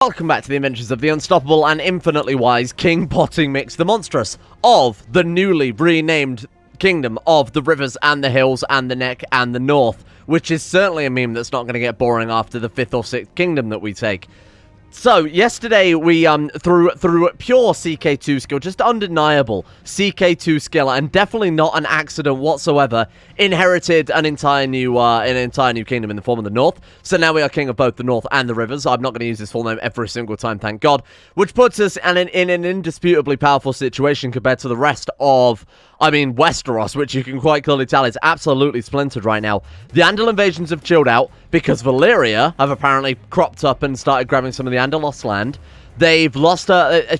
Welcome back to the adventures of the unstoppable and infinitely wise King Potting Mix the Monstrous of the newly renamed Kingdom of the Rivers and the Hills and the Neck and the North, which is certainly a meme that's not going to get boring after the 5th or 6th kingdom that we take. So, yesterday we, through pure CK2 skill, just undeniable CK2 skill, and definitely not an accident whatsoever, inherited an entire new kingdom in the form of the North. So now we are king of both the North and the Rivers. I'm not going to use this full name every single time, thank God. Which puts us in an indisputably powerful situation compared to the rest of, Westeros, which you can quite clearly tell is absolutely splintered right now. The Andal invasions have chilled out because Valyria have apparently cropped up and started grabbing some of the Andalos land. They've lost,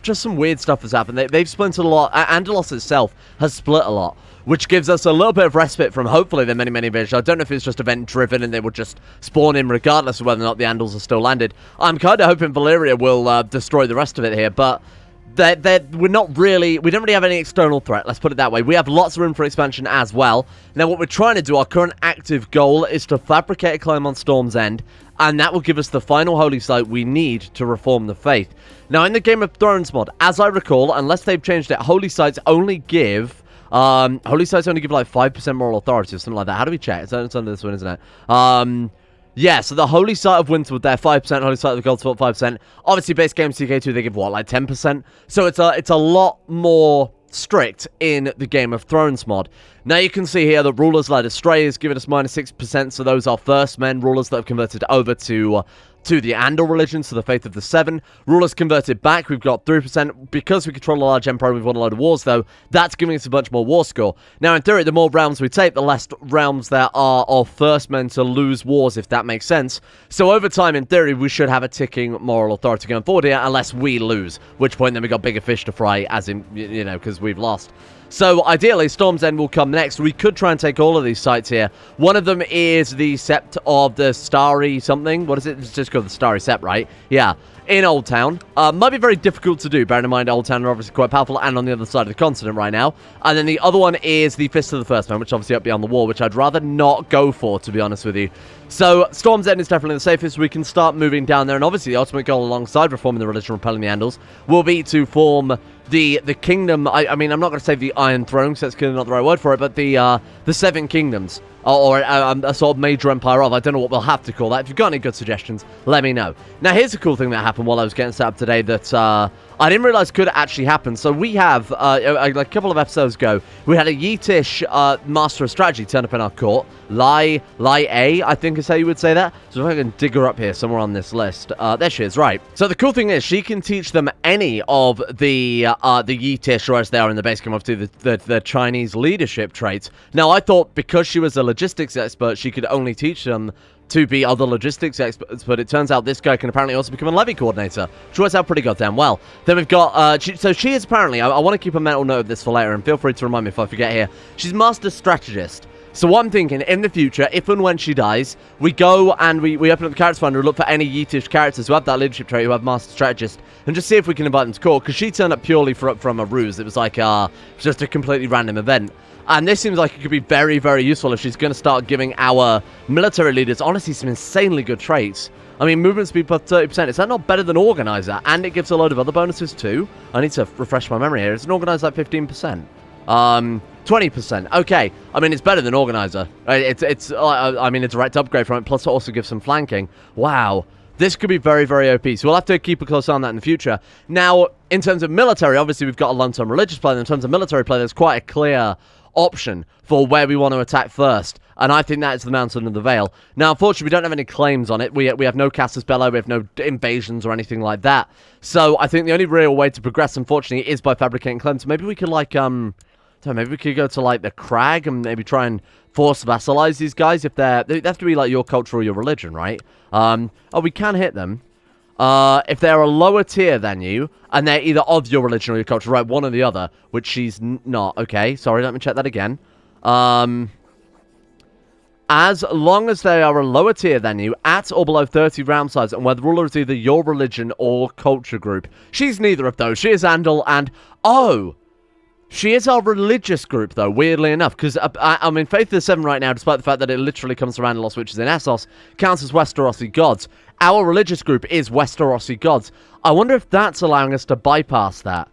just some weird stuff has happened. They've splintered a lot. Andalos itself has split a lot, which gives us a little bit of respite from hopefully the many invasions. I don't know if it's just event-driven and they will just spawn in regardless of whether or not the Andals are still landed. I'm kind of hoping Valyria will destroy the rest of it here, but we don't really have any external threat, let's put it that way. We have lots of room for expansion as well. Now, what we're trying to do, our current active goal, is to fabricate a claim on Storm's End, and that will give us the final holy site we need to reform the faith. Now, in the Game of Thrones mod, as I recall, unless they've changed it, holy sites only give like 5% moral authority or something like that. How do we check? It's under this one, isn't it? Yeah, so the Holy Site of Winterwood there, 5%, Holy Site of the Goldsport, 5%. Obviously, base game CK2, they give, what, like 10%? So it's a lot more strict in the Game of Thrones mod. Now you can see here that Rulers Led Astray is giving us -6%, so those are First Men, rulers that have converted over to the Andal religion, so the Faith of the Seven. Rulers converted back, we've got 3%. Because we control a large empire, we've won a load of wars, though. That's giving us a bunch more war score. Now, in theory, the more realms we take, the less realms there are of First Men to lose wars, if that makes sense. So over time, in theory, we should have a ticking moral authority going forward here, unless we lose. Which point, then we got bigger fish to fry, as in, because we've lost. So, ideally, Storm's End will come next. We could try and take all of these sites here. One of them is the Sept of the Starry something. What is it? It's just called the Starry Sept, right? Yeah. In Old Town. Might be very difficult to do, bearing in mind Old Town are obviously quite powerful and on the other side of the continent right now. And then the other one is the Fist of the First Man, which is obviously up beyond the wall, which I'd rather not go for, to be honest with you. So, Storm's End is definitely the safest. We can start moving down there, and obviously the ultimate goal alongside reforming the religion, repelling the Andals, will be to form the kingdom. I'm not going to say the Iron Throne, because that's clearly not the right word for it, but the Seven Kingdoms, or a sort of major empire of. I don't know what we'll have to call that. If you've got any good suggestions, let me know. Now, here's a cool thing that happened while I was getting set up today that I didn't realize could actually happen. So we have, a couple of episodes ago, we had a Yeetish Master of Strategy turn up in our court. Lai A, I think is how you would say that. So if I can dig her up here somewhere on this list. There she is, right. So the cool thing is, she can teach them any of the Yeetish, or as they are in the base game, obviously the Chinese leadership traits. Now, I thought because she was a logistics expert, she could only teach them to be other logistics experts, but it turns out this guy can apparently also become a levy coordinator, which works out pretty goddamn well. Then we've got, she is apparently, I want to keep a mental note of this for later, and feel free to remind me if I forget here, she's Master Strategist. So what I'm thinking, in the future, if and when she dies, we go and we open up the character finder and look for any Yeetish characters who have that leadership trait, who have Master Strategist, and just see if we can invite them to court, because she turned up purely from a ruse. It was like, just a completely random event. And this seems like it could be very, very useful if she's going to start giving our military leaders, honestly, some insanely good traits. I mean, movement speed plus 30%. Is that not better than Organizer? And it gives a load of other bonuses too. I need to refresh my memory here. Is an Organizer like 15%? 20%. Okay. I mean, it's better than Organizer. Right? It's a direct upgrade from it. Plus, it also gives some flanking. Wow. This could be very, very OP, so we'll have to keep a close eye on that in the future. Now, in terms of military, obviously we've got a long-term religious play. In terms of military play, there's quite a clear option for where we want to attack first, and I think that is the Mountain of the Vale. Now, unfortunately, we don't have any claims on it. We have no Casus Belli, we have no invasions or anything like that. So I think the only real way to progress, unfortunately, is by fabricating claims. Maybe we could, like, maybe we could go to, like, the Crag and maybe try and force vassalize these guys if they have to be, like, your culture or your religion, right? We can hit them. If they're a lower tier than you, and they're either of your religion or your culture, right, one or the other, which she's not. Okay, sorry, let me check that again. As long as they are a lower tier than you, at or below 30 round size, and where the ruler is either your religion or culture group. She's neither of those. She is Andal and... Oh! She is our religious group, though, weirdly enough, because I'm in Faith of the Seven right now, despite the fact that it literally comes from Andals, which is in Essos, counts as Westerosi gods. our religious group is Westerosi gods. I wonder if that's allowing us to bypass that.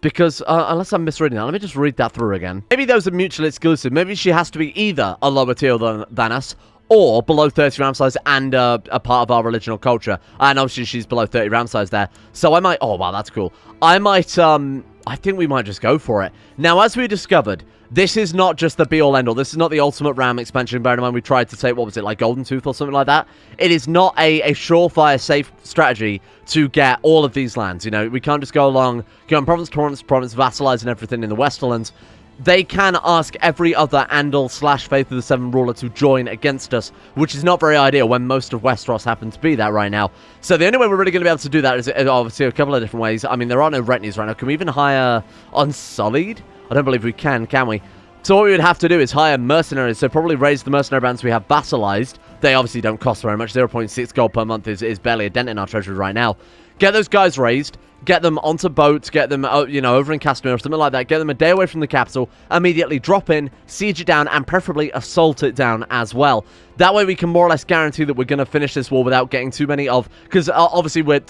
Because, unless I'm misreading that, let me just read that through again. Maybe those are mutually exclusive. Maybe she has to be either a lower tier than us, or below 30 ram size and a part of our religion or culture. And obviously she's below 30 ram size there. So I might... Oh, wow, that's cool. I might, I think we might just go for it. Now, as we discovered, this is not just the be-all, end-all. This is not the ultimate ram expansion. Bear in mind, we tried to take, what was it, like Golden Tooth or something like that? It is not a surefire, safe strategy to get all of these lands. You know, we can't just go along, go on province to province, vassalizing everything in the Westerlands. They can ask every other Andal / Faith of the Seven ruler to join against us, which is not very ideal when most of Westeros happen to be that right now. So the only way we're really going to be able to do that is obviously a couple of different ways. I mean, there are no retinues right now. Can we even hire Unsullied? I don't believe we can we? So what we would have to do is hire mercenaries, so probably raise the mercenary bands we have vassalized. They obviously don't cost very much. 0.6 gold per month is barely a dent in our treasury right now. Get those guys raised, get them onto boats, get them, you know, over in Castamere or something like that, get them a day away from the capital, immediately drop in, siege it down, and preferably assault it down as well. That way we can more or less guarantee that we're going to finish this war without getting too many of... Because obviously we're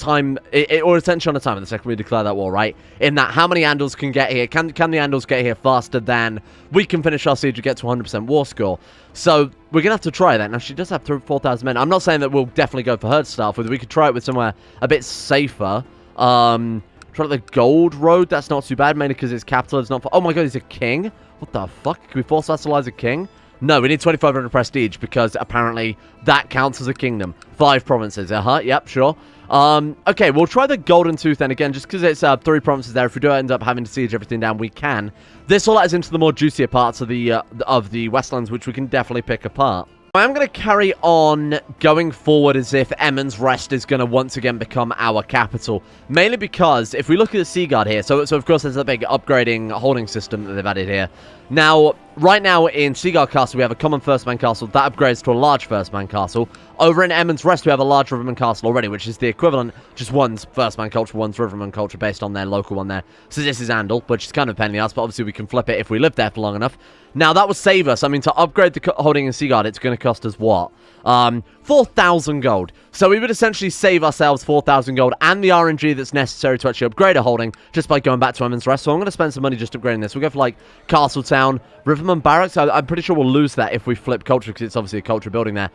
or attention on a time the second we declare that war, right? In that, how many Andals can get here? Can the Andals get here faster than we can finish our siege and get to 100% war score? So we're going to have to try that. Now, she does have 4,000 men. I'm not saying that we'll definitely go for her to start with. We could try it with somewhere a bit safer. Try the Gold Road. That's not too bad, mainly because it's capital. It's not... Oh my god, he's a king? What the fuck? Can we force vassalize a king? No, we need 2,500 prestige because apparently that counts as a kingdom. 5 provinces. Yep, sure. Okay, we'll try the Golden Tooth then again, just because it's 3 provinces there. If we do end up having to siege everything down, we can. This will let us into the more juicier parts of the Westlands, which we can definitely pick apart. I'm going to carry on going forward as if Emond's Rest is going to once again become our capital. Mainly because, if we look at the Sea Guard here, so of course there's a big upgrading holding system that they've added here. Now, right now in Sea Guard Castle, we have a common First Man Castle. That upgrades to a large First Man Castle. Over in Emond's Rest, we have a large Riverman Castle already, which is the equivalent, just one's First Man culture, one's Riverman culture, based on their local one there. So this is Andal, which is kind of a pain in the ass, but obviously we can flip it if we live there for long enough. Now, that will save us. I mean, to upgrade the holding in Sea Guard, it's going to cost us what? 4,000 gold. So we would essentially save ourselves 4,000 gold and the RNG that's necessary to actually upgrade a holding just by going back to Emond's Rest. So I'm going to spend some money just upgrading this. We'll go for, like, Castletown, Riverman Barracks. I'm pretty sure we'll lose that if we flip culture because it's obviously a culture building there.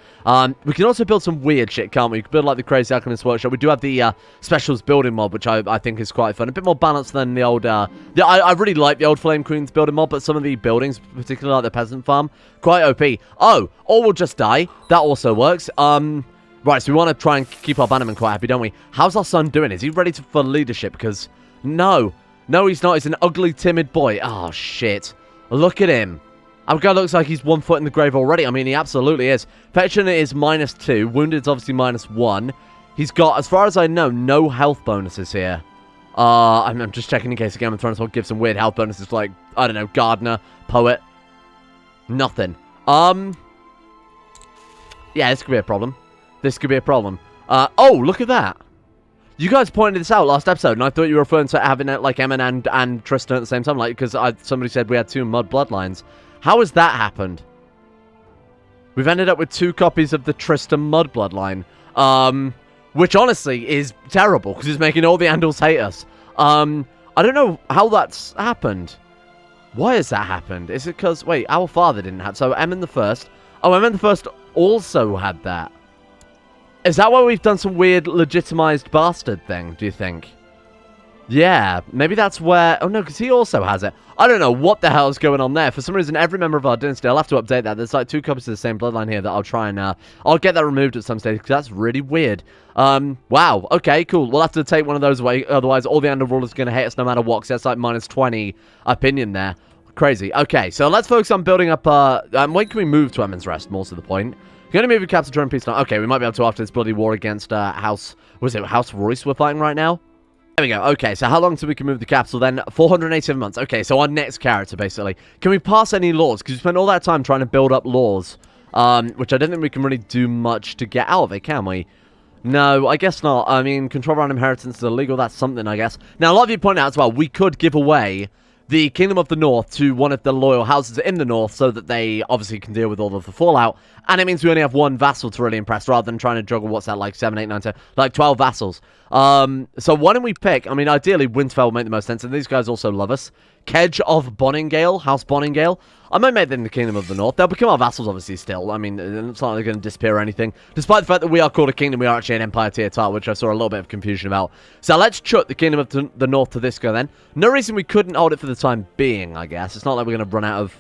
We can also build some weird shit, can't we? We can build, like, the Crazy Alchemist Workshop. We do have the Specials building mob, which I think is quite fun. A bit more balanced than the old... I really like the old Flame Queen's building mob, but some of the buildings, particularly like the Peasant Farm, quite OP. Oh, or we'll just die. That also works. Right, so we want to try and keep our bannerman quite happy, don't we? How's our son doing? Is he ready for leadership? Because, no, he's not. He's an ugly, timid boy. Oh, shit. Look at him. Our guy looks like he's 1 foot in the grave already. I mean, he absolutely is. Affection is -2. Wounded is obviously -1. He's got, as far as I know, no health bonuses here. I'm just checking in case Game of Thrones will give some weird health bonuses like, I don't know, Gardener, Poet. Nothing. Yeah, this could be a problem. This could be a problem. Oh, look at that. You guys pointed this out last episode, and I thought you were referring to having it like Emon and Tristan at the same time, like, because somebody said we had 2 mud bloodlines. How has that happened? We've ended up with 2 copies of the Tristan mud bloodline, which honestly is terrible, because it's making all the Andals hate us. I don't know how that's happened. Why has that happened? Is it because, wait, our father didn't have, so Emon the First. Oh, Emon the First also had that. Is that why we've done some weird legitimized bastard thing, do you think? Yeah, maybe that's where... Oh, no, because he also has it. I don't know what the hell is going on there. For some reason, every member of our dynasty... I'll have to update that. There's like 2 copies of the same bloodline here that I'll try and... I'll get that removed at some stage, because that's really weird. Wow. Okay, cool. We'll have to take one of those away. Otherwise, all the Andal rulers are going to hate us no matter what, because that's like -20 opinion there. Crazy. Okay, so let's focus on building up... when can we move to Emond's Rest, more to the point? You're going to move your capital during peace now. Okay, we might be able to after this bloody war against House... Was it House Royce we're fighting right now? There we go. Okay, so how long till we can move the capital then? 487 months. Okay, so our next character, basically. Can we pass any laws? Because we spent all that time trying to build up laws. Which I don't think we can really do much to get out of it, can we? No, I guess not. I mean, control around inheritance is illegal. That's something, I guess. Now, a lot of you point out as well, we could give away the Kingdom of the North to one of the loyal houses in the North so that they obviously can deal with all of the fallout. And it means we only have one vassal to really impress rather than trying to juggle, what's that, like 7, 8, 9, 10, like 12 vassals. So why don't we pick, I mean, ideally, Winterfell would make the most sense, and these guys also love us. Kedge of Boningale, House Boningale. I might make them the Kingdom of the North. They'll become our vassals, obviously, still. I mean, it's not like they're going to disappear or anything. Despite the fact that we are called a kingdom, we are actually an Empire tier title, which I saw a little bit of confusion about. So let's chuck the Kingdom of the North to this guy then. No reason we couldn't hold it for the time being, I guess. It's not like we're going to run out of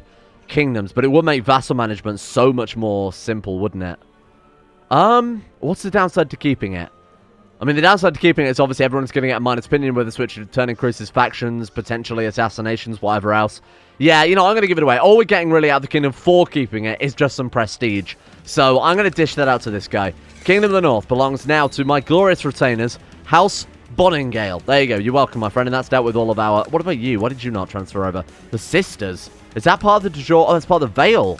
kingdoms, but it would make vassal management so much more simple, wouldn't it? What's the downside to keeping it? I mean, the downside to keeping it is obviously everyone's going to get a minus opinion with us, which in turn increases factions, potentially assassinations, whatever else. Yeah, you know, I'm going to give it away. All we're getting really out of the kingdom for keeping it is just some prestige. So I'm going to dish that out to this guy. Kingdom of the North belongs now to my glorious retainers, House Boningale. There you go. You're welcome, my friend. And that's dealt with all of our... What about you? Why did you not transfer over? The sisters. Is that part of the de jure? Oh, that's part of the Vale.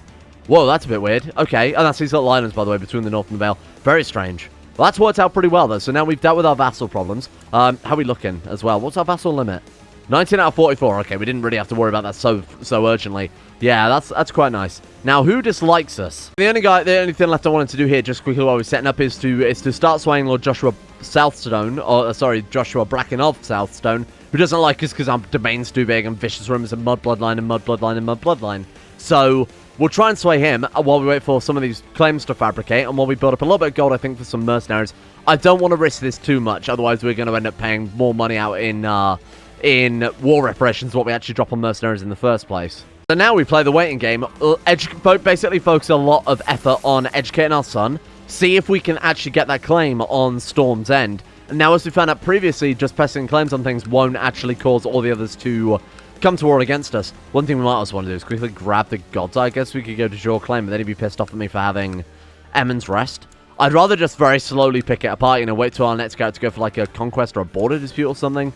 Whoa, that's a bit weird. Okay. And that's these little islands, by the way, between the North and the Vale. Very strange. Well, that's worked out pretty well, though. So now we've dealt with our vassal problems. How are we looking as well? What's our vassal limit? 19 out of 44. Okay, we didn't really have to worry about that so urgently. Yeah, that's quite nice. Now, who dislikes us? The only thing left I wanted to do here, just quickly while we're setting up, is to start swaying Lord Joshua Southstone, or sorry, Joshua Bracken of Southstone, who doesn't like us because our domain's too big and vicious rumors and mud bloodline and mud bloodline and mud bloodline. So we'll try and sway him while we wait for some of these claims to fabricate, and while we build up a little bit of gold, I think, for some mercenaries. I don't want to risk this too much, otherwise we're going to end up paying more money out in war reparations than what we actually drop on mercenaries in the first place. So now we play the waiting game. Basically focus a lot of effort on educating our son, see if we can actually get that claim on Storm's End. And now, as we found out previously, just pressing claims on things won't actually cause all the others to come to war against us. One thing we might also want to do is quickly grab the gods. I guess we could go to your claim, but then he'd be pissed off at me for having Emond's Rest. I'd rather just very slowly pick it apart, you know, wait till our next character to go for like a conquest or a border dispute or something.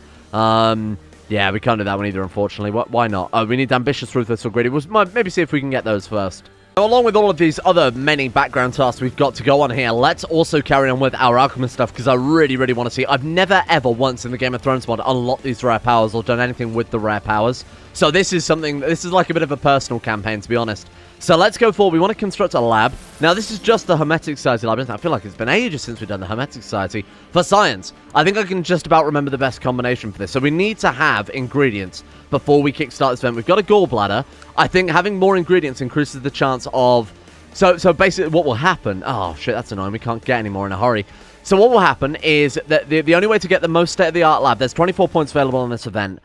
Yeah, we can't do that one either, unfortunately. Why not? Oh, we need ambitious, ruthless, or greedy. Maybe see if we can get those first. Now, along with all of these other many background tasks we've got to go on here, let's also carry on with our alchemist stuff, because I really, really want to see. I've never, ever once in the Game of Thrones mod unlocked these rare powers or done anything with the rare powers. So this is like a bit of a personal campaign, to be honest. So let's go forward. We want to construct a lab. Now, this is just the Hermetic Society lab. I feel like it's been ages since we've done the Hermetic Society. For science, I think I can just about remember the best combination for this. So we need to have ingredients before we kickstart this event. We've got a gallbladder. I think having more ingredients increases the chance of... So basically what will happen... Oh, shit, that's annoying. We can't get any more in a hurry. So what will happen is that the only way to get the most state-of-the-art lab, there's 24 points available on this event.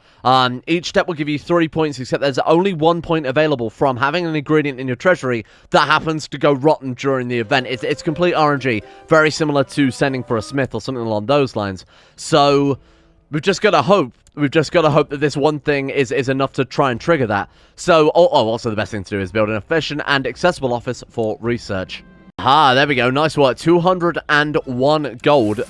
Each step will give you 3 points, except there's only 1 point available from having an ingredient in your treasury that happens to go rotten during the event. It's complete RNG, very similar to sending for a smith or something along those lines. So we've just got to hope. We've just got to hope that this one thing is enough to try and trigger that. So, also the best thing to do is build an efficient and accessible office for research. Ah, there we go. Nice work. 201 gold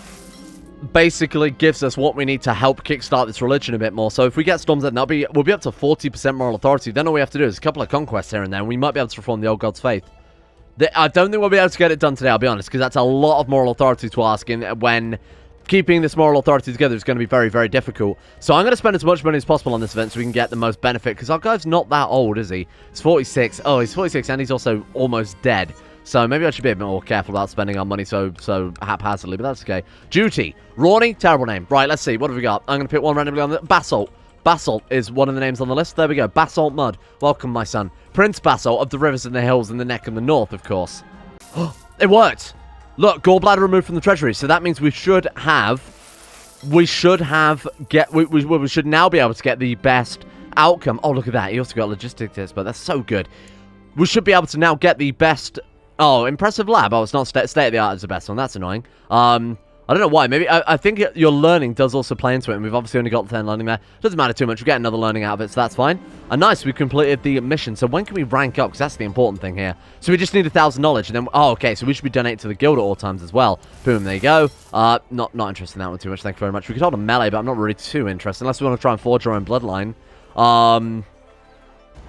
basically gives us what we need to help kickstart this religion a bit more. So if we get Storm's End, we'll be up to 40% moral authority. Then all we have to do is a couple of conquests here and there, and we might be able to reform the old god's faith. I don't think we'll be able to get it done today, I'll be honest, because that's a lot of moral authority to ask, and when keeping this moral authority together is going to be very, very difficult. So I'm going to spend as much money as possible on this event so we can get the most benefit, because our guy's not that old, is he? He's 46. Oh, he's 46, and he's also almost dead. So maybe I should be a bit more careful about spending our money so haphazardly, but that's okay. Duty. Rawny, terrible name. Right, let's see. What have we got? I'm going to pick one randomly on the... Basalt. Basalt is one of the names on the list. There we go. Basalt Mud. Welcome, my son. Prince Basalt of the rivers and the hills and the neck and the north, of course. It worked. Look, gallbladder removed from the treasury. So that means we should now be able to get the best outcome. Oh, look at that. He also got logistics, but that's so good. We should be able to now get the best... Oh, impressive lab. Oh, it's not state-of-the-art is the best one. That's annoying. I don't know why. Maybe I think your learning does also play into it, and we've obviously only got 10 learning there. Doesn't matter too much. We get another learning out of it, so that's fine. And nice, we've completed the mission. So when can we rank up? Because that's the important thing here. So we just need 1,000 knowledge, and then... Oh, okay, so we should be donating to the guild at all times as well. Boom, there you go. Not interested in that one too much. Thank you very much. We could hold a melee, but I'm not really too interested, unless we want to try and forge our own bloodline.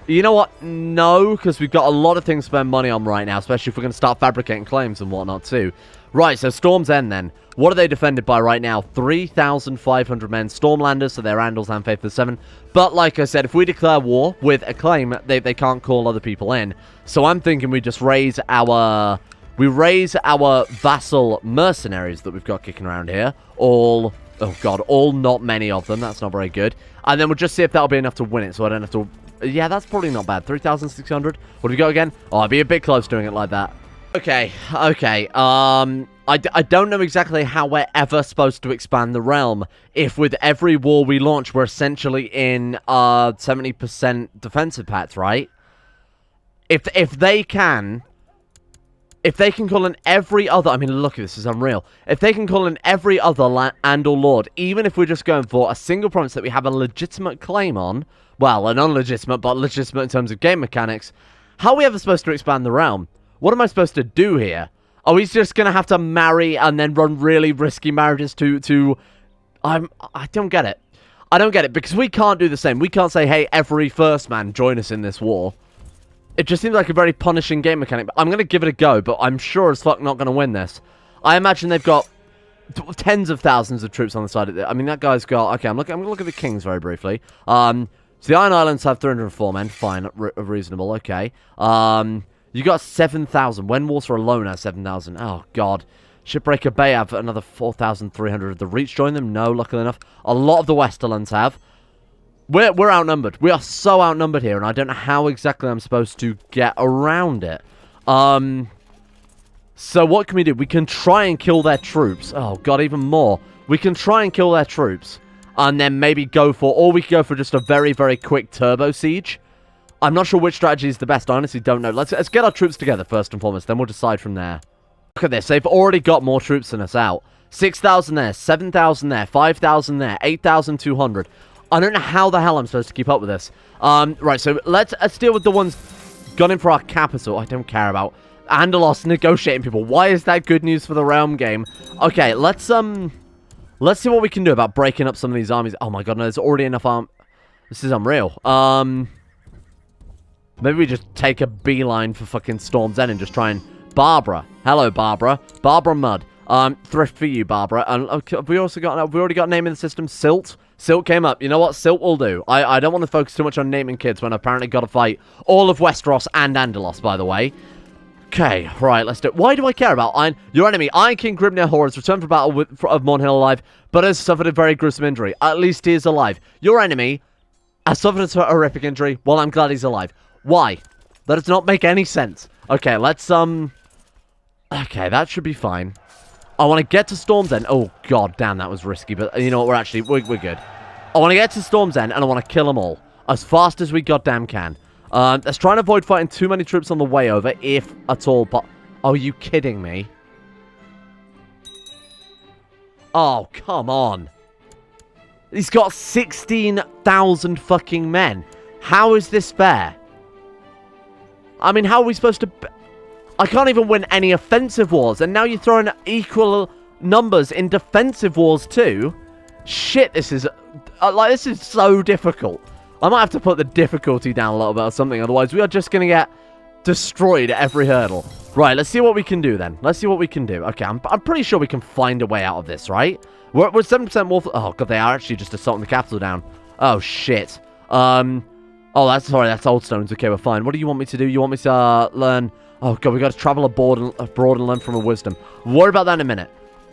You know what? No, because we've got a lot of things to spend money on right now, especially if we're going to start fabricating claims and whatnot too. Right, so Storm's End then. What are they defended by right now? 3,500 men. Stormlanders, so they're Andals and Faith of the Seven. But like I said, if we declare war with a claim, they can't call other people in. So I'm thinking we just raise our... We raise our vassal mercenaries that we've got kicking around here. All... Oh, God. All not many of them. That's not very good. And then we'll just see if that'll be enough to win it, so I don't have to... Yeah, that's probably not bad. 3,600. What do we go again? Oh, I'd be a bit close doing it like that. Okay. I don't know exactly how we're ever supposed to expand the realm if with every war we launch, we're essentially in 70% defensive pact, right? If they can call in every other... I mean, look, this is unreal. If they can call in every other Andal Lord, even if we're just going for a single province that we have a legitimate claim on, well, an unlegitimate, but legitimate in terms of game mechanics, how are we ever supposed to expand the realm? What am I supposed to do here? Oh, he's just going to have to marry and then run really risky marriages to... I don't get it. I don't get it, because we can't do the same. We can't say, hey, every first man, join us in this war. It just seems like a very punishing game mechanic. I'm going to give it a go, but I'm sure as fuck not going to win this. I imagine they've got tens of thousands of troops on the side of it. I mean, that guy's got... Okay, I'm going to look at the kings very briefly. So the Iron Islands have 304 men. Fine, reasonable, okay. You got 7,000. Wendwater alone has 7,000. Oh, God. Shipbreaker Bay have another 4,300. The Reach join them? No, luckily enough. A lot of the Westerlands have. We're outnumbered. We are so outnumbered here, and I don't know how exactly I'm supposed to get around it. So what can we do? We can try and kill their troops. Oh, God, even more. We can try and kill their troops, and then maybe go for... Or we could go for just a very, very quick turbo siege. I'm not sure which strategy is the best. I honestly don't know. Let's get our troops together first and foremost. Then we'll decide from there. Look at this. They've already got more troops than us out. 6,000 there. 7,000 there. 5,000 there. 8,200. I don't know how the hell I'm supposed to keep up with this. Right, so let's deal with the ones gunning for our capital. I don't care about Andalos negotiating people. Why is that good news for the realm game? Okay, let's see what we can do about breaking up some of these armies. Oh my God, no, there's already enough This is unreal. Maybe we just take a beeline for fucking Storm's End and just try and... Barbara. Hello, Barbara. Barbara Mudd. Thrift for you, Barbara. And have we already got a name in the system? Silt? Silt came up. You know what? Silt will do. I don't want to focus too much on naming kids when I've apparently got to fight all of Westeros and Andalos, by the way. Okay, right, let's do it. Why do I care about your enemy? Iron King Grimnir Horus returned from battle of Mornhill alive, but has suffered a very gruesome injury. At least he is alive. Your enemy has suffered a horrific injury. Well, I'm glad he's alive. Why? That does not make any sense. Okay, let's, Okay, that should be fine. I want to get to Storm's End. Oh, God damn, that was risky. But you know what? We're good. I want to get to Storm's End, and I want to kill them all. As fast as we goddamn can. Let's try and avoid fighting too many troops on the way over, if at all. But, are you kidding me? Oh, come on. He's got 16,000 fucking men. How is this fair? I mean, how are we supposed to... I can't even win any offensive wars, and now you're throwing equal numbers in defensive wars too? Shit, this is... this is so difficult. I might have to put the difficulty down a little bit or something, otherwise we are just going to get destroyed at every hurdle. Right, let's see what we can do then. Let's see what we can do. Okay, I'm pretty sure we can find a way out of this, right? We're 7% more... Oh, God, they are actually just assaulting the capital down. Oh, shit. Oh, that's Old Stones. Okay, we're fine. What do you want me to do? You want me to learn... Oh, God, we got to travel abroad and learn from a wisdom. Worry about that in a minute.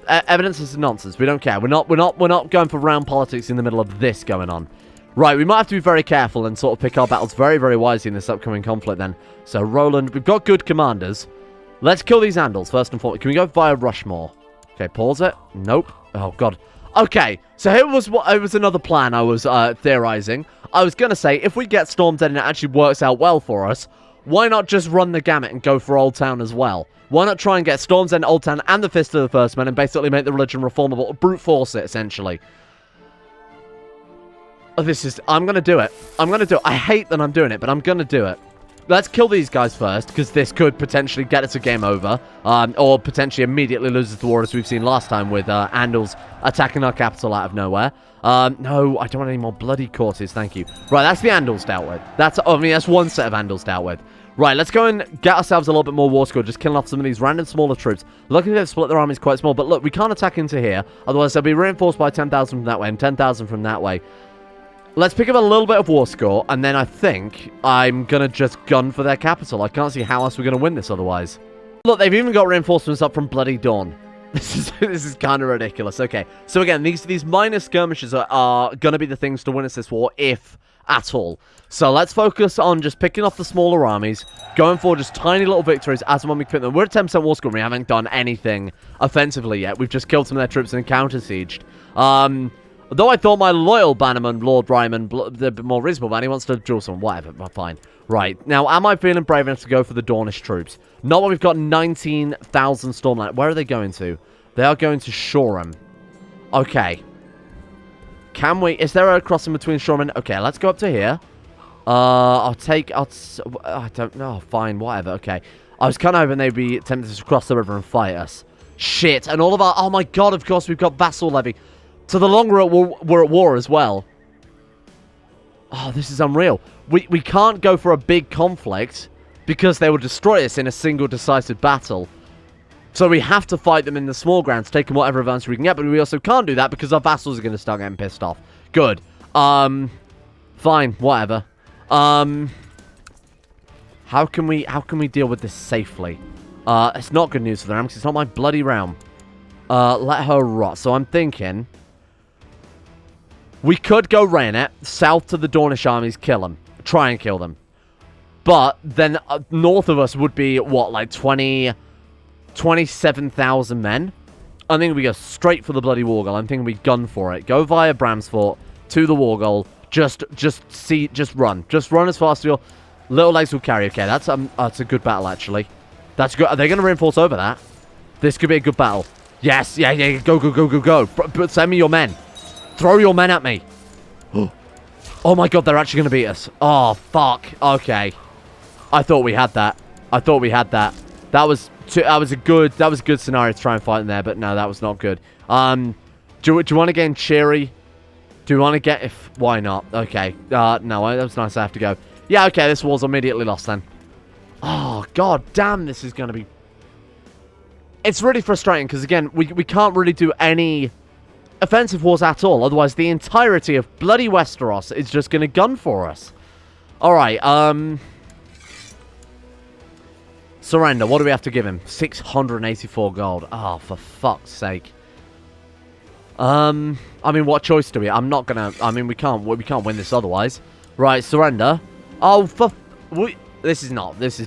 Evidence is nonsense. We don't care. We're not going for round politics in the middle of this going on. Right, we might have to be very careful and sort of pick our battles very, very wisely in this upcoming conflict then. So, Roland, we've got good commanders. Let's kill these Andals first and foremost. Can we go via Rushmore? Okay, pause it. Nope. Oh, God. Okay, so here was another plan I was theorizing. I was going to say, if we get Storm's End and it actually works out well for us, why not just run the gamut and go for Old Town as well? Why not try and get Storm's End, Old Town, and the Fist of the First Men and basically make the religion reformable, brute force it, essentially? Oh, I'm going to do it. I'm going to do it. I hate that I'm doing it, but I'm going to do it. Let's kill these guys first, because this could potentially get us a game over, or potentially immediately loses the war, as we've seen last time with Andals attacking our capital out of nowhere. No, I don't want any more bloody courses, thank you. Right, that's the Andals dealt with. That's one set of Andals dealt with. Right, let's go and get ourselves a little bit more war score, just killing off some of these random smaller troops. Luckily, they've split their armies quite small, but look, we can't attack into here. Otherwise, they'll be reinforced by 10,000 from that way and 10,000 from that way. Let's pick up a little bit of war score, and then I think I'm going to just gun for their capital. I can't see how else we're going to win this otherwise. Look, they've even got reinforcements up from Bloody Dawn. This is kind of ridiculous. Okay, so again, these minor skirmishes are going to be the things to win us this war, if at all. So let's focus on just picking off the smaller armies, going for just tiny little victories as and when we pick them. We're at 10% war score, and we haven't done anything offensively yet. We've just killed some of their troops and counter-sieged. Though I thought my loyal bannerman, Lord Ryman, the more reasonable man, he wants to duel someone. Whatever, but fine. Right, now, am I feeling brave enough to go for the Dornish troops? Not when we've got 19,000 Stormlight. Where are they going to? They are going to Shoreham. Okay. Can we... Is there a crossing between Shoreham and... Okay, let's go up to here. I don't know. Fine, whatever. Okay. I was kind of hoping they'd be tempted to cross the river and fight us. Shit, and all of our... Oh my god, of course, we've got vassal levy. So the longer we're at war as well. Oh, this is unreal. We can't go for a big conflict because they will destroy us in a single decisive battle. So we have to fight them in the small grounds, taking whatever advantage we can get, but we also can't do that because our vassals are going to start getting pissed off. Good. Fine, whatever. How can we deal with this safely? It's not good news for them because it's not my bloody realm. Let her rot. So I'm thinking we could go Rhaenet south to the Dornish armies, kill them, try and kill them. But then north of us would be what, like 27,000 men. I think we go straight for the bloody war goal. I'm thinking we gun for it. Go via Bramsfort to the war goal. Just run as fast as your little legs will carry. Okay, that's a good battle actually. That's good. Are they going to reinforce over that? This could be a good battle. Yes, yeah. Go. But send me your men. Throw your men at me. Oh my god, they're actually going to beat us. Oh fuck. Okay. I thought we had that. That was a good scenario to try and fight in there, but no, that was not good. Do you want to get in cheery? Do you want to get why not? Okay. No, that was nice. I have to go. Yeah, okay, this war's immediately lost then. Oh god damn, this is going to be... It's really frustrating because again, we can't really do any offensive wars at all. Otherwise, the entirety of bloody Westeros is just going to gun for us. Alright, surrender. What do we have to give him? 684 gold. Oh, for fuck's sake. I mean, what choice do we... I'm not gonna... I mean, we can't win this otherwise. Right, surrender. Oh, this is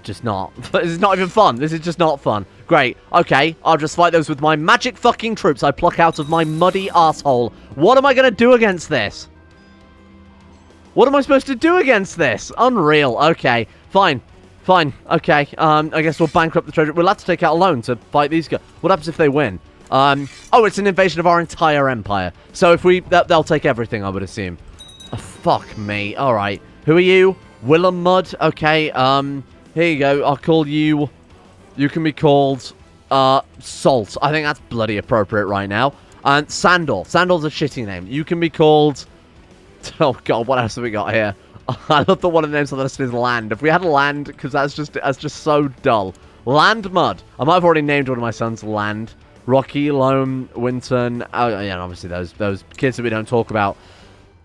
just not... This is not even fun. This is just not fun. Great. Okay, I'll just fight those with my magic fucking troops I pluck out of my muddy arsehole. What am I gonna do against this? What am I supposed to do against this? Unreal. Okay, fine. Okay, I guess we'll bankrupt the treasury. We'll have to take out a loan to fight these guys. What happens if they win? Oh, it's an invasion of our entire empire. So if they'll take everything, I would assume. Oh, fuck me. Alright. Who are you? Willem Mud? Okay, here you go. I'll call you... You can be called, Salt. I think that's bloody appropriate right now. And Sandal. Sandal's a shitty name. You can be called... Oh, God, what else have we got here? I love that one of the names on the list is Land. If we had Land, because that's just so dull. Land Mud. I might have already named one of my sons Land. Rocky, Loam, Winton. Oh, yeah, and obviously those kids that we don't talk about.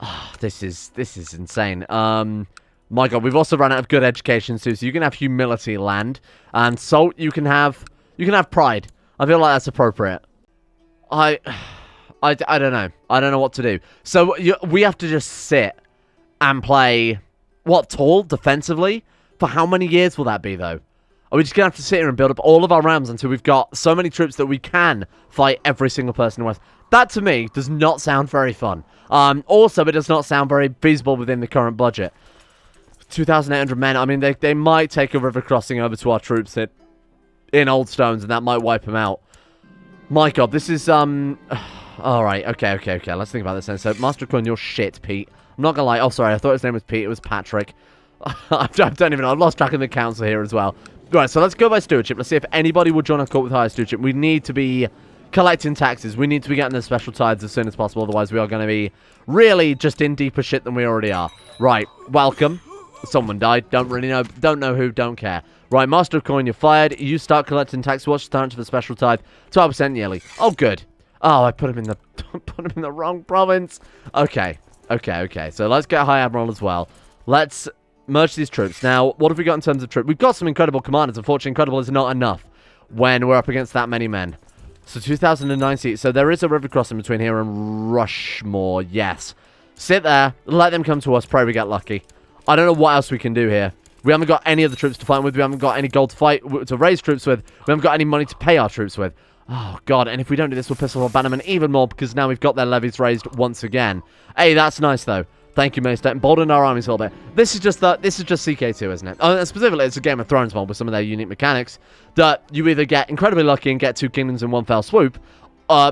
Oh, this is insane. My god, we've also run out of good education too, so you can have humility, Land. And Salt, you can have pride. I feel like that's appropriate. I don't know. I don't know what to do. So we have to just sit and play, what, tall, defensively? For how many years will that be, though? Are we just going to have to sit here and build up all of our realms until we've got so many troops that we can fight every single person in the West? That, to me, does not sound very fun. Also, it does not sound very feasible within the current budget. 2,800 men. I mean, they might take a river crossing over to our troops in Old Stones, and that might wipe them out. My god, this is, Alright, okay. Let's think about this then. So, Master Coin, you're shit, Pete. I'm not gonna lie. Oh, sorry, I thought his name was Pete. It was Patrick. I don't even know. I've lost track of the council here as well. Right, so let's go by stewardship. Let's see if anybody will join our court with higher stewardship. We need to be collecting taxes. We need to be getting the special tithes as soon as possible. Otherwise, we are going to be really just in deeper shit than we already are. Right, welcome. Someone died. Don't really know. Don't know who. Don't care. Right, Master of Coin, you're fired. You start collecting tax. Watch the for the special tithe. 12% yearly. Oh, good. Oh, I put him in the put him in the wrong province. Okay. So let's get High Admiral as well. Let's merge these troops. Now, what have we got in terms of troops? We've got some incredible commanders. Unfortunately, incredible is not enough when we're up against that many men. So 2090. So there is a river crossing between here and Rushmore. Yes. Sit there. Let them come to us. Pray we get lucky. I don't know what else we can do here. We haven't got any other troops to fight with. We haven't got any gold to fight to raise troops with. We haven't got any money to pay our troops with. Oh, God. And if we don't do this, we'll piss off our bannermen even more because now we've got their levies raised once again. Hey, that's nice, though. Thank you, Maester. Emboldened our armies a little bit. This is just CK2, isn't it? And specifically, it's a Game of Thrones mod with some of their unique mechanics that you either get incredibly lucky and get 2 kingdoms in one fell swoop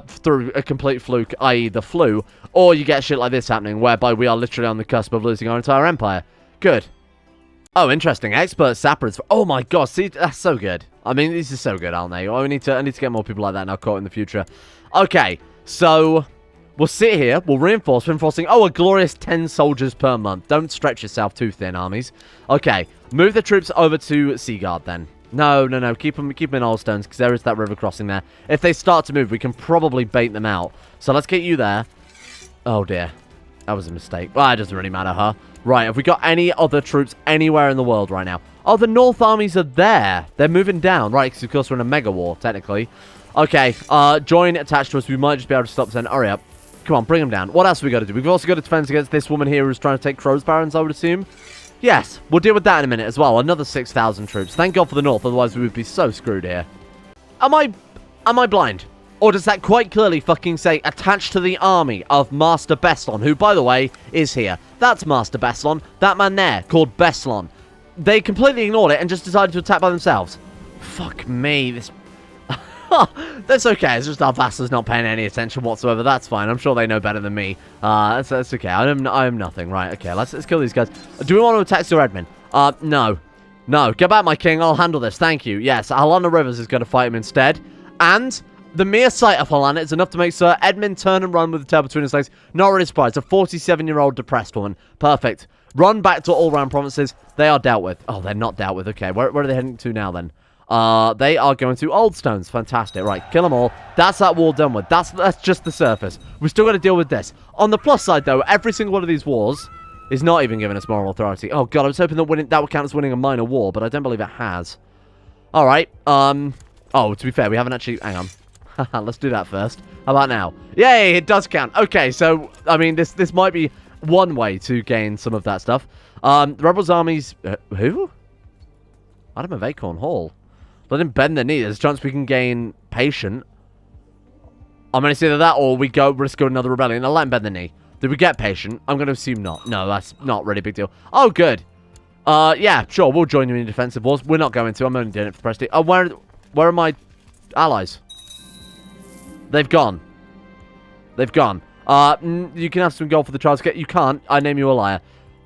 through a complete fluke, i.e. the flu, or you get shit like this happening whereby we are literally on the cusp of losing our entire empire. Good. Oh, interesting. Expert sappers. Oh my god, see, that's so good. I mean, these are so good, aren't they? I need to get more people like that now caught in the future. Okay, so we'll sit here, we'll reinforcing. Oh, a glorious 10 soldiers per month. Don't stretch yourself too thin, armies. Okay, move the troops over to Seaguard then. No. Keep them in Old Stones because there is that river crossing there. If they start to move, we can probably bait them out. So let's get you there. Oh dear. That was a mistake. Well, it doesn't really matter, huh? Right, have we got any other troops anywhere in the world right now? Oh, the North armies are there. They're moving down. Right, because of course we're in a mega war, technically. Okay, join attached to us. We might just be able to stop them. Hurry up. Come on, bring them down. What else have we got to do? We've also got to defend against this woman here who's trying to take Crow's Barons, I would assume. Yes, we'll deal with that in a minute as well. Another 6,000 troops. Thank God for the North, otherwise we would be so screwed here. Am I blind? Or does that quite clearly fucking say attached to the army of Master Bestlon, who, by the way, is here? That's Master Bestlon. That man there, called Bestlon. They completely ignored it and just decided to attack by themselves. Fuck me, this... That's okay, it's just our vassals not paying any attention whatsoever. That's fine, I'm sure they know better than me. That's okay, I am nothing. Right, okay, let's kill these guys. Do we want to attack Sir Edmund? No. No, get back, my king, I'll handle this, thank you. Yes, Alana Rivers is going to fight him instead. And... the mere sight of Helena is enough to make Sir Edmund turn and run with the tail between his legs. Not really surprised. A 47-year-old depressed woman. Perfect. Run back to all-round provinces. They are dealt with. Oh, they're not dealt with. Okay, where are they heading to now, then? They are going to Old Stones. Fantastic. Right, kill them all. That's that war done with. That's just the surface. We've still got to deal with this. On the plus side, though, every single one of these wars is not even giving us moral authority. Oh, God, I was hoping that would count as winning a minor war, but I don't believe it has. All right. Oh, to be fair, we haven't actually... Hang on. Let's do that first. How about now? Yay, it does count. Okay, so, I mean, this might be one way to gain some of that stuff. The Rebels' armies... who? Adam of Acorn Hall. Let him bend the knee. There's a chance we can gain patient. I'm going to say that or we risk another rebellion. I'll let him bend the knee. Did we get patient? I'm going to assume not. No, that's not really a big deal. Oh, good. Yeah, sure, we'll join you in defensive wars. We're not going to. I'm only doing it for prestige. Oh, where are my allies? They've gone. They've gone. You can have some gold for the trials. You can't. I name you a liar.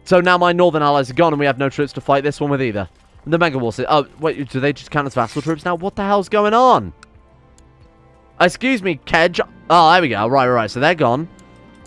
So now my northern allies are gone and we have no troops to fight this one with either. The Mega War says... Oh, wait, do they just count as vassal troops now? What the hell's going on? Excuse me, Kedge. Oh, there we go. Right. So they're gone.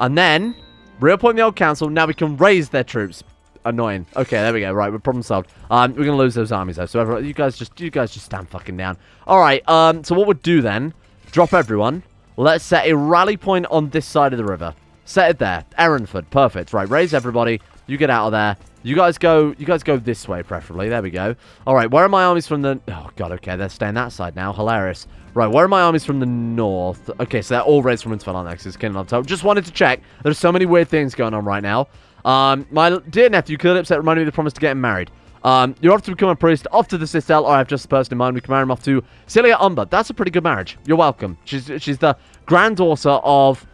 And then, reappoint the old council. Now we can raise their troops. Annoying. Okay, there we go. Right, we're problem solved. We're going to lose those armies, though. So everyone, you guys just stand fucking down. All right, so what we'll do then... Drop everyone. Let's set a rally point on this side of the river. Set it there. Erinford. Perfect. Right, raise everybody. You get out of there. You guys go this way, preferably. There we go. All right, where are my armies from the... Oh, God, okay. They're staying that side now. Hilarious. Right, where are my armies from the north? Okay, so they're all raised from Winterfell, aren't they? Kingdom of Top. Just wanted to check. There's so many weird things going on right now. My dear nephew, Calypso, reminded me of the promise to get him married. You're off to become a priest, off to the Citadel, or I have just a person in mind. We can marry him off to Celia Umber. That's a pretty good marriage. You're welcome. She's the granddaughter of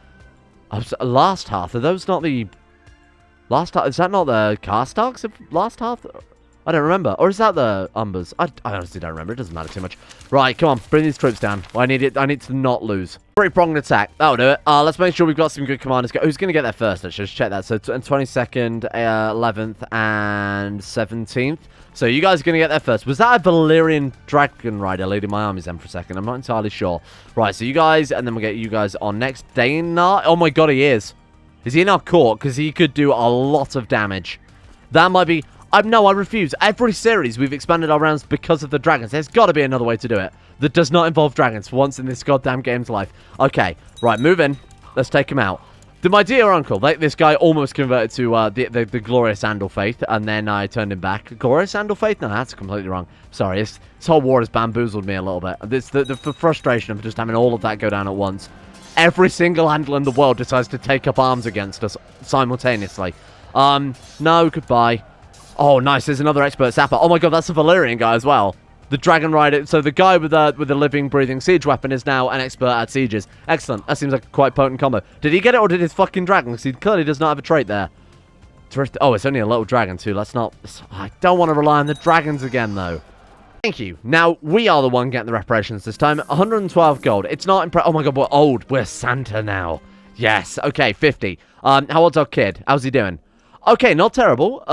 Last Hearth. Are those not the... Last Hearth? Is that not the Karstarks of Last Hearth? I don't remember. Or is that the Umbers? I honestly don't remember. It doesn't matter too much. Right, come on. Bring these troops down. I need to not lose. Three-pronged attack. That'll do it. Let's make sure we've got some good commanders. Who's going to get there first? Let's just check that. So, 22nd, 11th, and 17th. So, you guys are going to get there first. Was that a Valyrian dragon rider leading my armies then for a second? I'm not entirely sure. Right, so you guys, and then we'll get you guys on next. Dana. Oh my god, he is. Is he in our court? Because he could do a lot of damage. That might be... No, I refuse. Every series we've expanded our rounds because of the dragons. There's got to be another way to do it that does not involve dragons for once in this goddamn game's life. Okay, right, move in. Let's take him out. My dear uncle, this guy almost converted to the glorious Andal faith, and then I turned him back. Glorious Andal faith? No, that's completely wrong. Sorry, this whole war has bamboozled me a little bit. The frustration of just having all of that go down at once. Every single Andal in the world decides to take up arms against us simultaneously. No, goodbye. Oh, nice, there's another expert sapper. Oh my god, that's a Valyrian guy as well. The dragon rider, so the guy with the living, breathing siege weapon is now an expert at sieges. Excellent. That seems like a quite potent combo. Did he get it or did his fucking dragon? Because he clearly does not have a trait there. Oh, it's only a little dragon too. Let's not... I don't want to rely on the dragons again, though. Thank you. Now, we are the one getting the reparations this time. 112 gold. It's not oh my god, we're old. We're Santa now. Yes. Okay, 50. How old's our kid? How's he doing? Okay, not terrible.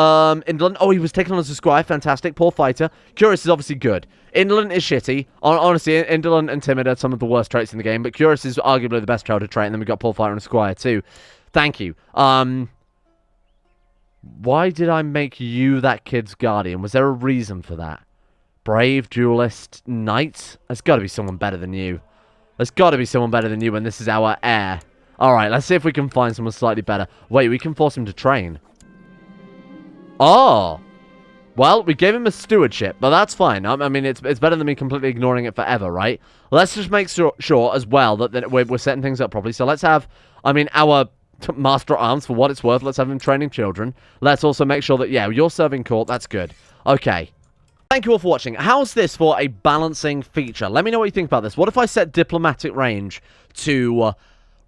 Indolent. Oh, he was taken on as a squire. Fantastic. Poor fighter. Curious is obviously good. Indolent is shitty. Honestly, Indolent and Timid are some of the worst traits in the game, but Curious is arguably the best childhood trait, and then we've got Poor fighter and a squire too. Thank you. Why did I make you that kid's guardian? Was there a reason for that? Brave, duelist, knight? There's got to be someone better than you. There's got to be someone better than you when this is our heir. Alright, let's see if we can find someone slightly better. Wait, we can force him to train. Oh, well, we gave him a stewardship, but that's fine. I mean, it's better than me completely ignoring it forever, right? Let's just make sure as well that we're setting things up properly. So let's have, I mean, our master at arms, for what it's worth, let's have him training children. Let's also make sure that, yeah, you're serving court. That's good. Okay. Thank you all for watching. How's this for a balancing feature? Let me know what you think about this. What if I set diplomatic range to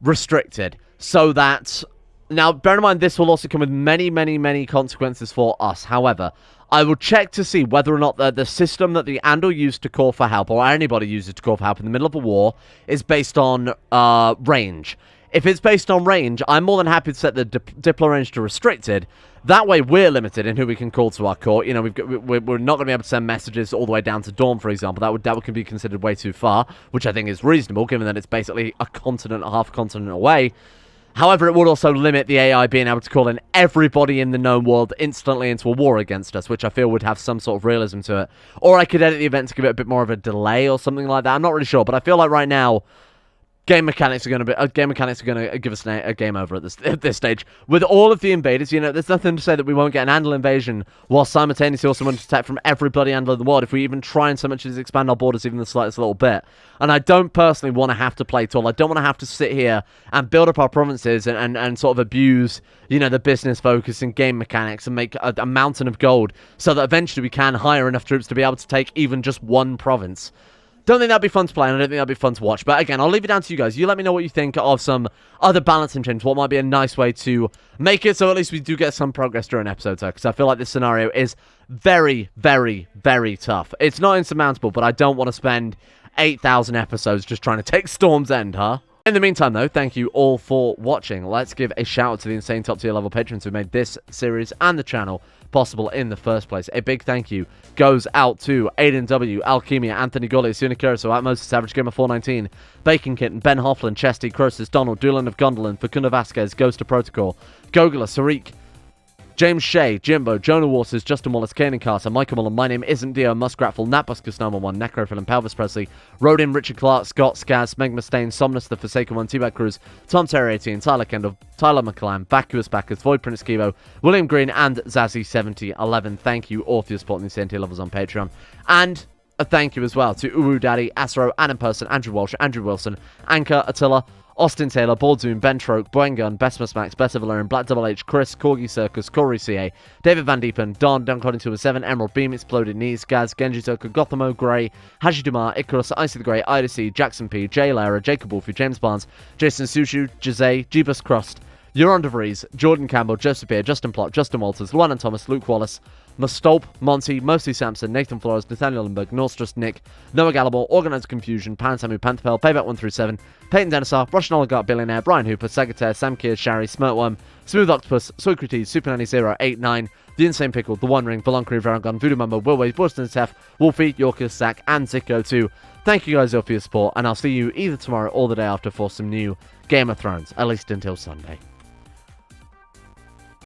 restricted so that... Now, bear in mind, this will also come with many, many, many consequences for us. However, I will check to see whether or not the system that the Andal used to call for help, or anybody uses to call for help in the middle of a war, is based on range. If it's based on range, I'm more than happy to set the diplo range to restricted. That way, we're limited in who we can call to our court. You know, we're not going to be able to send messages all the way down to Dawn, for example. That would be considered way too far, which I think is reasonable, given that it's basically a continent, a half continent away. However, it would also limit the AI being able to call in everybody in the known world instantly into a war against us, which I feel would have some sort of realism to it. Or I could edit the event to give it a bit more of a delay or something like that. I'm not really sure, but I feel like right now, game mechanics are going to give us a game over at this stage. With all of the invaders, you know, there's nothing to say that we won't get an Andal invasion while simultaneously also wanting to attack from every bloody Andal in the world if we even try and so much as expand our borders even the slightest little bit. And I don't personally want to have to play tall. I don't want to have to sit here and build up our provinces and sort of abuse, you know, the business focus and game mechanics and make a mountain of gold so that eventually we can hire enough troops to be able to take even just one province. Don't think that'd be fun to play, and I don't think that'd be fun to watch. But again, I'll leave it down to you guys. You let me know what you think of some other balancing changes. What might be a nice way to make it so at least we do get some progress during episodes, because I feel like this scenario is very, very, very tough. It's not insurmountable, but I don't want to spend 8,000 episodes just trying to take Storm's End, huh? In the meantime, though, thank you all for watching. Let's give a shout out to the insane top tier level patrons who made this series and the channel possible in the first place. A big thank you goes out to Aiden W, Alchemia, Anthony Gully, Sunikuriso, Atmos, Savage Gamer 419, Bacon Kitten, Ben Hoffland, Chesty, Croesus, Donald, Doolin of Gondolin, Facunda Vasquez, Ghost of Protocol, Gogula, Sarik, James Shea, Jimbo, Jonah Waters, Justin Wallace, Kanan Carter, Michael Mullen, My Name Isn't Dio, Muskratful, Natbus Number 1, Necrophil, Pelvis Presley, Rodin, Richard Clark, Scott, Skaz, Meg Mustaine, Somnus, The Forsaken One, T-Bag Cruz, Tom Terry 18, Tyler Kendall, Tyler McClam, Vacuous Backers, Void Prince Kibo, William Green, and Zazzy7011. Thank you all for your support in the CNT levels on Patreon. And a thank you as well to Uru Daddy, Asro, Adam Person, Andrew Walsh, Andrew Wilson, Anchor, Attila, Austin Taylor, Baldoon, Ben Troke, Boengun, Besmus Max, Best of Valerian, Black Double H, Chris, Corgi Circus, Corey CA, David Van Diepen, Don, Duncoding 207, Emerald Beam, Exploded Knees, Gaz, Genji Toka, Gothamo, Grey, Haji Dumar, Icarus, Icy the Grey, Ida C, Jackson P, Jay Lara, Jacob Wolfie, James Barnes, Jason Sushu, Jose, Jeebus Crust, Euron DeVries, Jordan Campbell, Joseph Beer, Justin Plott, Justin Walters, Luan Thomas, Luke Wallace, Mustolp, Monty, Mostly Sampson, Nathan Flores, Nathaniel Lindbergh, Norstrust, Nick, Noah Gallimore, Organized Confusion, Pansamu, Pantapel, Payback 1 through 7, Peyton Denisar, Russian Oligarch Billionaire, Brian Hooper, Sagataire, Sam Keir, Shari, Smirtworm, Smooth Octopus, Socrates, Super Nanny 089, The Insane Pickle, The One Ring, Belongry, Varagon, Voodoo Mumbo, Willway, Boston Tef, Wolfie, Yorker, Sack, and CK2. Thank you guys all for your support, and I'll see you either tomorrow or the day after for some new Game of Thrones, at least until Sunday.